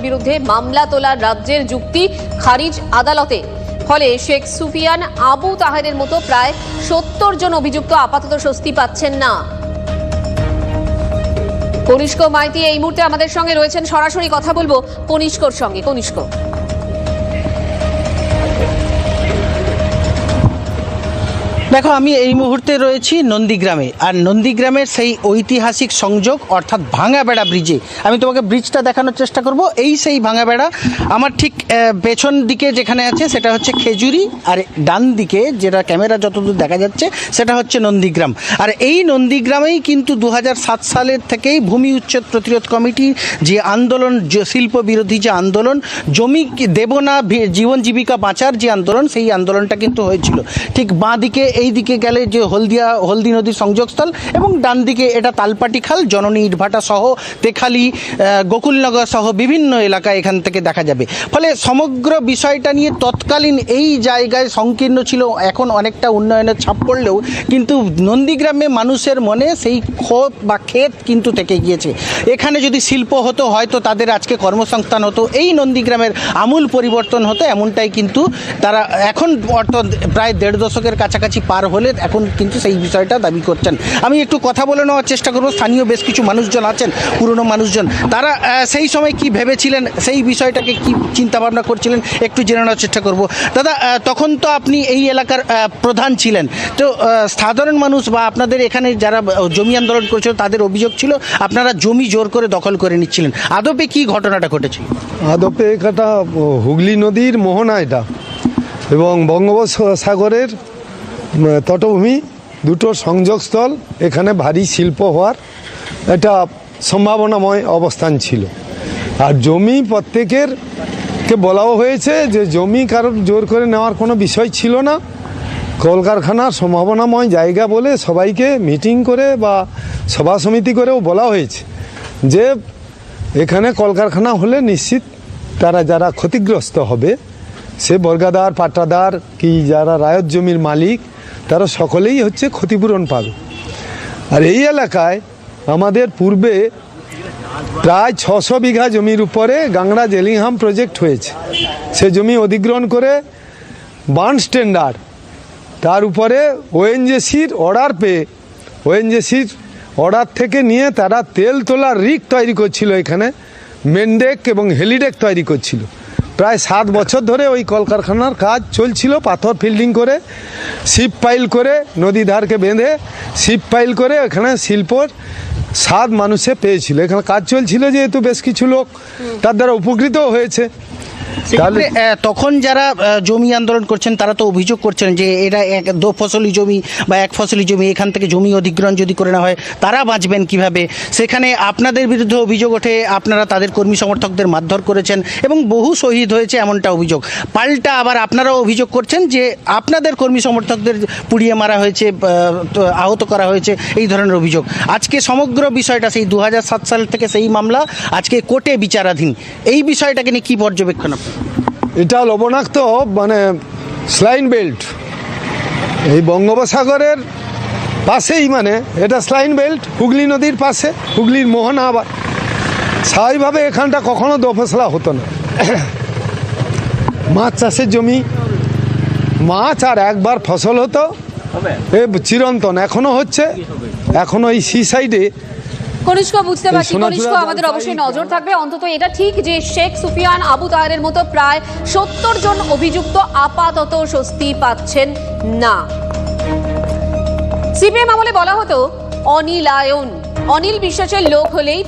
বিরুদ্ধে মামলা তোলার রাজ্যের যুক্তি খারিজ আদালতে। ফলে শেখ সুফিয়ান আবু তাহেরের মতো প্রায় 70 জন অভিযুক্ত আপাতত স্বস্তি পাচ্ছেন না। কনিষ্ক মাইতি এই মুহূর্তে আমাদের সঙ্গে রয়েছেন, সরাসরি কথা বলবো কনিষ্কর সঙ্গে। কনিষ্ক, দেখো, আমি এই মুহূর্তে রয়েছি নন্দীগ্রামে, আর নন্দীগ্রামের সেই ঐতিহাসিক সংযোগ অর্থাৎ ভাঙাবেড়া ব্রিজে। আমি তোমাকে ব্রিজটা দেখানোর চেষ্টা করব। এই সেই ভাঙাবেড়া, আমার ঠিক পেছন দিকে যেখানে আছে সেটা হচ্ছে খেজুরি, আর ডান দিকে যেটা ক্যামেরা যতদূর দেখা যাচ্ছে সেটা হচ্ছে নন্দীগ্রাম। আর এই নন্দীগ্রামেই কিন্তু 2007 সালের থেকেই ভূমি উচ্ছেদ প্রতিরোধ কমিটি যে আন্দোলন, শিল্প বিরোধী যে আন্দোলন, জমি দেব না জীবন জীবিকা বাঁচার যে আন্দোলন, সেই আন্দোলনটা কিন্তু হয়েছিল। ঠিক বাঁ দিকে এই দিকে গেলে যে হলদি নদীর সংযোগস্থল, এবং ডান দিকে এটা তালপাটি খাল, জননী ইটভাটা সহ তেখালি, গোকুলনগর সহ বিভিন্ন এলাকা এখান থেকে দেখা যাবে। ফলে সমগ্র বিষয়টা নিয়ে তৎকালীন এই জায়গায় সংকীর্ণ ছিল। এখন অনেকটা উন্নয়নের ছাপ পড়লেও কিন্তু নন্দীগ্রামে মানুষের মনে সেই ক্ষোভ বা ক্ষেত কিন্তু থেকে গিয়েছে। এখানে যদি শিল্প হতো হয়তো তাদের আজকে কর্মসংস্থান হতো, এই নন্দীগ্রামের আমূল পরিবর্তন হতো, এমনটাই কিন্তু তারা এখন প্রায় 1.5 দশকের কাছাকাছি পার হলে এখন কিন্তু সেই বিষয়টা দাবি করছেন। আমি একটু কথা বলে নেওয়ার চেষ্টা করব। স্থানীয় বেশ কিছু মানুষজন আছেন, পুরনো মানুষজন, তারা সেই সময় কি ভেবেছিলেন, সেই বিষয়টাকে কি চিন্তাভাবনা করছিলেন একটু জেনে নেওয়ার চেষ্টা করব। দাদা, তখন তো আপনি এই এলাকার প্রধান ছিলেন, তো সাধারণ মানুষ বা আপনাদের এখানে যারা জমি আন্দোলন করেছিল তাদের অভিযোগ ছিল আপনারা জমি জোর করে দখল করে নিচ্ছিলেন। আদপে কি ঘটনাটা ঘটেছিল? আদপে এটা হুগলি নদীর মোহনা, এটা এবং বঙ্গোপসাগরের তটভূমি, দুটো সংযোগস্থল, এখানে ভারী শিল্প হওয়ার একটা সম্ভাবনাময় অবস্থান ছিল। আর জমি প্রত্যেকেরকে বলাও হয়েছে যে জমি কারোর জোর করে নেওয়ার কোনো বিষয় ছিল না। কলকারখানার সম্ভাবনাময় জায়গা বলে সবাইকে মিটিং করে বা সভা সমিতি করেও বলা হয়েছে যে এখানে কলকারখানা হলে নিশ্চিত তারা যারা ক্ষতিগ্রস্ত হবে, সে বর্গাদার, পাট্টাদার কি যারা রায়ত জমির মালিক, তারা সকলেই হচ্ছে ক্ষতিপূরণ পাবে। আর এই এলাকায় আমাদের পূর্বে প্রায় 600 বিঘা জমির উপরে গাংড়া জেলিংহাম প্রজেক্ট হয়েছে। সে জমি অধিগ্রহণ করে বার্ন স্ট্যান্ডার্ড, তার উপরে ওএনজিসির অর্ডার পেয়ে, ওএনজিসির অর্ডার থেকে নিয়ে তারা তেল তোলার রিক তৈরি করছিল, এখানে মেনডেক এবং হেলিডেক তৈরি করছিল। প্রায় 7 বছর ধরে ওই কলকারখানার কাজ চলছিল, পাথর ফিল্ডিং করে, শিপ পাইল করে, নদী ধারকে বেঁধে শিপ পাইল করে এখানে শিল্পর স্বাদ মানুষে পেয়েছিল। এখানে কাজ চলছিল যেহেতু বেশ কিছু লোক তার দ্বারা উপকৃতও হয়েছে। তাহলে তখন যারা জমি আন্দোলন করছেন তারা তো অভিযোগ করছেন যে এটা দো ফসলি জমি বা এক ফসলি জমি, এখান থেকে জমি অধিগ্রহণ যদি করে না হয় তারা বাঁচবেন কিভাবে। সেখানে আপনাদের বিরুদ্ধে অভিযোগ ওঠে আপনারা তাদের কর্মী সমর্থকদের মারধর করেছেন এবং বহু শহীদ হয়েছে, এমনটা অভিযোগ। পাল্টা আবার আপনারাও অভিযোগ করছেন যে আপনাদের কর্মী সমর্থকদের পুড়িয়ে মারা হয়েছে, আহত করা হয়েছে, এই ধরনের অভিযোগ। আজকে সমগ্র বিষয়টা সেই 2007 সাল থেকে সেই মামলা আজকে কোর্টে বিচারাধীন। এই বিষয়টাকে নিয়ে কী পর্যবেক্ষণ? এটা লবণাক্ত মানে স্লাইন বেল্ট, এই বঙ্গোপসাগরের পাশেই, মানে এটা স্লাইন বেল্ট হুগলি নদীর পাশে, হুগলির মোহনা। আবার স্বাভাবিকভাবে এখানটা কখনো দোফসলা হতো না। মাছ চাষের জমি, মাছ আর একবার ফসল হতো, এ চিরন্তন এখনো হচ্ছে। এখনো এই সি সাইডে কনিষ্ক, বুঝতে পারছি কনিষ্ক, আমাদের অবশ্যই নজর থাকবে। অন্তত এটা ঠিক যে শেখ সুফিয়ান আবু তাহেরের মতো প্রায় 70 জন অভিযুক্ত আপাতত স্বস্তি পাচ্ছেন না। সিপিএম আমলে বলা হতো অনিলায়ন, অনিল বিশ্বাসের লোক হলেই